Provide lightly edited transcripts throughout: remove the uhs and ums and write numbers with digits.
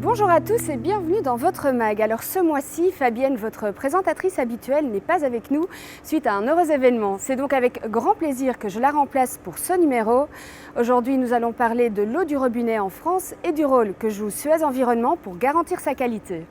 Bonjour à tous et bienvenue dans votre mag. Alors ce mois-ci, Fabienne, votre présentatrice habituelle, n'est pas avec nous suite à un heureux événement. C'est donc avec grand plaisir que je la remplace pour ce numéro. Aujourd'hui, nous allons parler de l'eau du robinet en France et du rôle que joue Suez Environnement pour garantir sa qualité.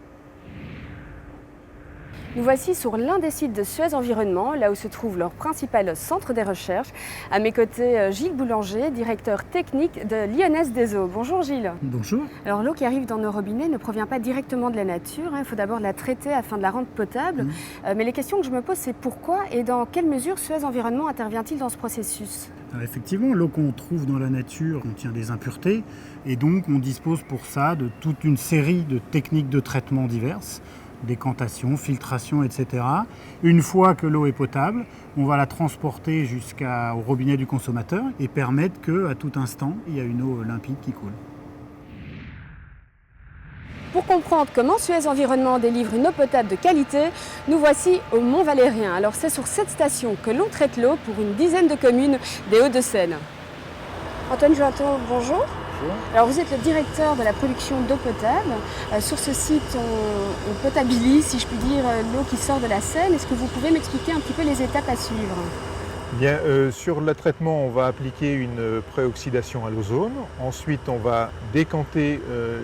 Nous voici sur l'un des sites de Suez Environnement, là où se trouve leur principal centre des recherches. À mes côtés, Gilles Boulanger, directeur technique de Lyonnaise des Eaux. Bonjour Gilles. Bonjour. Alors l'eau qui arrive dans nos robinets ne provient pas directement de la nature, il faut d'abord la traiter afin de la rendre potable. Mais les questions que je me pose, c'est pourquoi et dans quelle mesure Suez Environnement intervient-il dans ce processus ? Alors effectivement, l'eau qu'on trouve dans la nature contient des impuretés et donc on dispose pour ça de toute une série de techniques de traitement diverses. Décantation, filtration, etc. Une fois que l'eau est potable, on va la transporter jusqu'au robinet du consommateur et permettre qu'à tout instant, il y a une eau limpide qui coule. Pour comprendre comment Suez Environnement délivre une eau potable de qualité, nous voici au Mont-Valérien. Alors c'est sur cette station que l'on traite l'eau pour une dizaine de communes des Hauts-de-Seine. Antoine Jointot, bonjour. Alors vous êtes le directeur de la production d'eau potable. Sur ce site, on potabilise, si je puis dire, l'eau qui sort de la Seine. Est-ce que vous pouvez m'expliquer un petit peu les étapes à suivre ? Bien, sur le traitement, on va appliquer une préoxydation à l'ozone. Ensuite, on va décanter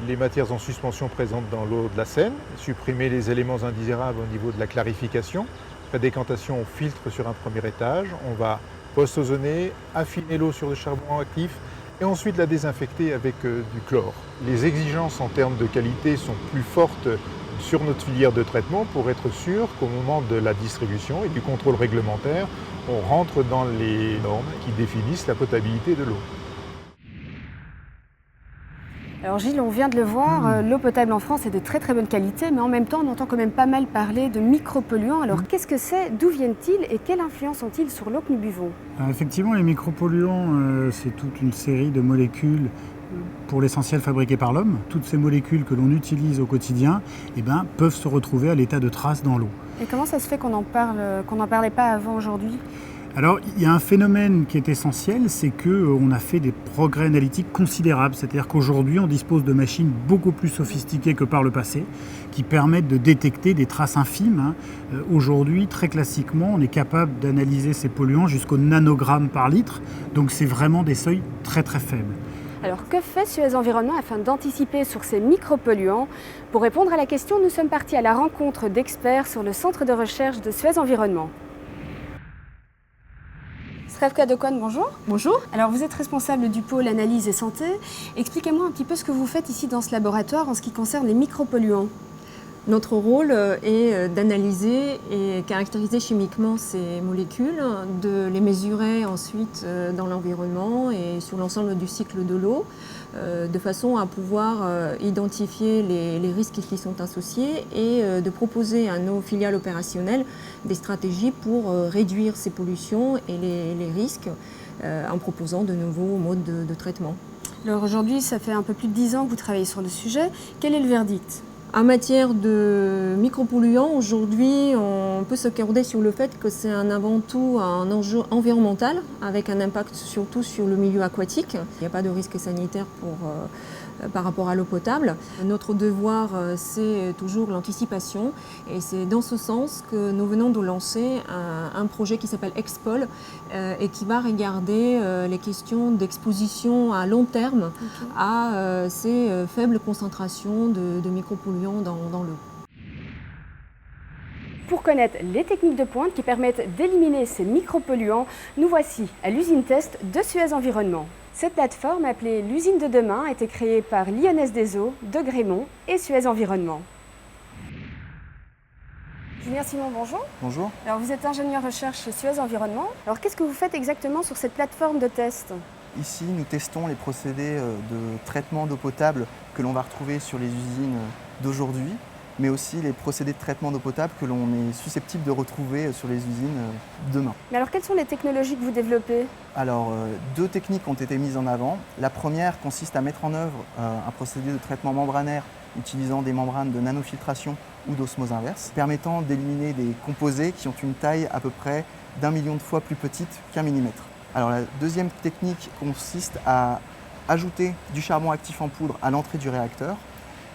les matières en suspension présentes dans l'eau de la Seine, supprimer les éléments indésirables au niveau de la clarification. Après décantation, on filtre sur un premier étage. On va post-ozonner, affiner l'eau sur le charbon actif, et ensuite la désinfecter avec du chlore. Les exigences en termes de qualité sont plus fortes sur notre filière de traitement pour être sûr qu'au moment de la distribution et du contrôle réglementaire, on rentre dans les normes qui définissent la potabilité de l'eau. Alors Gilles, on vient de le voir, l'eau potable en France est de très très bonne qualité, mais en même temps on entend quand même pas mal parler de micropolluants. Alors qu'est-ce que c'est, d'où viennent-ils et quelle influence ont-ils sur l'eau que nous buvons ? Alors, effectivement, les micropolluants, c'est toute une série de molécules pour l'essentiel fabriquées par l'homme. Toutes ces molécules que l'on utilise au quotidien peuvent se retrouver à l'état de traces dans l'eau. Et comment ça se fait qu'on n'en parlait pas avant aujourd'hui ? Alors, il y a un phénomène qui est essentiel, c'est qu'on a fait des progrès analytiques considérables. C'est-à-dire qu'aujourd'hui, on dispose de machines beaucoup plus sophistiquées que par le passé, qui permettent de détecter des traces infimes. Aujourd'hui, très classiquement, on est capable d'analyser ces polluants jusqu'au nanogramme par litre. Donc, c'est vraiment des seuils très très faibles. Alors, que fait Suez Environnement afin d'anticiper sur ces micropolluants ? Pour répondre à la question, nous sommes partis à la rencontre d'experts sur le centre de recherche de Suez Environnement. Srevka Dokon, bonjour. Bonjour. Alors vous êtes responsable du pôle analyse et santé. Expliquez-moi un petit peu ce que vous faites ici dans ce laboratoire en ce qui concerne les micropolluants. Notre rôle est d'analyser et caractériser chimiquement ces molécules, de les mesurer ensuite dans l'environnement et sur l'ensemble du cycle de l'eau, de façon à pouvoir identifier les risques qui sont associés et de proposer à nos filiales opérationnelles des stratégies pour réduire ces pollutions et les risques en proposant de nouveaux modes de traitement. Alors aujourd'hui, ça fait un peu plus de 10 ans que vous travaillez sur le sujet. Quel est le verdict ? En matière de micropolluants, aujourd'hui, on peut s'accorder sur le fait que c'est avant tout un enjeu environnemental avec un impact surtout sur le milieu aquatique. Il n'y a pas de risque sanitaire par rapport à l'eau potable. Notre devoir, c'est toujours l'anticipation et c'est dans ce sens que nous venons de lancer un projet qui s'appelle Expol et qui va regarder les questions d'exposition à long terme à ces faibles concentrations de micropolluants dans l'eau. Pour connaître les techniques de pointe qui permettent d'éliminer ces micropolluants, nous voici à l'usine test de Suez Environnement. Cette plateforme, appelée l'usine de demain, a été créée par Lyonnaise des Eaux, De Grémont et Suez Environnement. Julien Simon, bonjour. Bonjour. Alors vous êtes ingénieur recherche chez Suez Environnement. Alors qu'est-ce que vous faites exactement sur cette plateforme de test ? Ici, nous testons les procédés de traitement d'eau potable que l'on va retrouver sur les usines d'aujourd'hui, mais aussi les procédés de traitement d'eau potable que l'on est susceptible de retrouver sur les usines demain. Mais alors quelles sont les technologies que vous développez ? Alors, deux techniques ont été mises en avant. La première consiste à mettre en œuvre un procédé de traitement membranaire utilisant des membranes de nanofiltration ou d'osmose inverse, permettant d'éliminer des composés qui ont une taille à peu près d'1 million de fois plus petite qu'1 millimètre. Alors la deuxième technique consiste à ajouter du charbon actif en poudre à l'entrée du réacteur.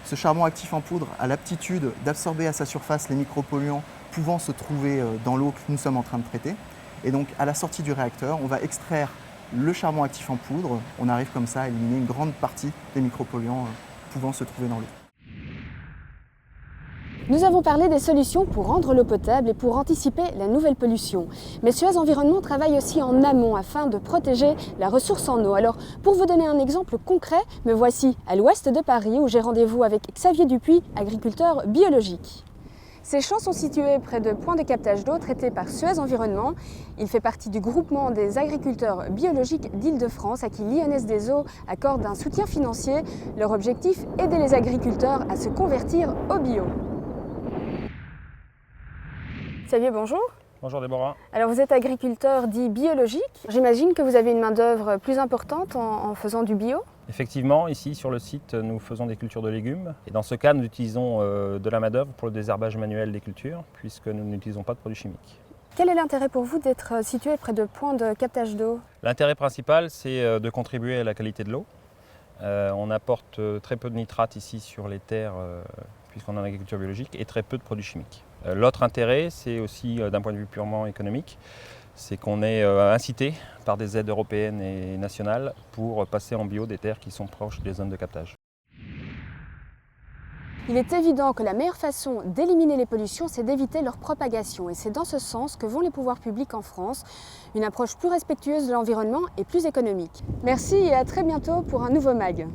Ce charbon actif en poudre a l'aptitude d'absorber à sa surface les micropolluants pouvant se trouver dans l'eau que nous sommes en train de traiter. Et donc à la sortie du réacteur, on va extraire le charbon actif en poudre. On arrive comme ça à éliminer une grande partie des micropolluants pouvant se trouver dans l'eau. Nous avons parlé des solutions pour rendre l'eau potable et pour anticiper la nouvelle pollution. Mais Suez Environnement travaille aussi en amont afin de protéger la ressource en eau. Alors, pour vous donner un exemple concret, me voici à l'ouest de Paris où j'ai rendez-vous avec Xavier Dupuis, agriculteur biologique. Ces champs sont situés près de points de captage d'eau traités par Suez Environnement. Il fait partie du groupement des agriculteurs biologiques d'Île-de-France à qui l'INS des Eaux accorde un soutien financier. Leur objectif, aider les agriculteurs à se convertir au bio. Xavier, bonjour. Bonjour Déborah. Alors vous êtes agriculteur dit biologique. J'imagine que vous avez une main-d'œuvre plus importante en faisant du bio. Effectivement, ici sur le site, nous faisons des cultures de légumes. Et dans ce cas, nous utilisons de la main-d'œuvre pour le désherbage manuel des cultures, puisque nous n'utilisons pas de produits chimiques. Quel est l'intérêt pour vous d'être situé près de points de captage d'eau? L'intérêt principal, c'est de contribuer à la qualité de l'eau. On apporte très peu de nitrates ici sur les terres, puisqu'on est en agriculture biologique, et très peu de produits chimiques. L'autre intérêt, c'est aussi d'un point de vue purement économique, c'est qu'on est incité par des aides européennes et nationales pour passer en bio des terres qui sont proches des zones de captage. Il est évident que la meilleure façon d'éliminer les pollutions, c'est d'éviter leur propagation. Et c'est dans ce sens que vont les pouvoirs publics en France, une approche plus respectueuse de l'environnement et plus économique. Merci et à très bientôt pour un nouveau MAG.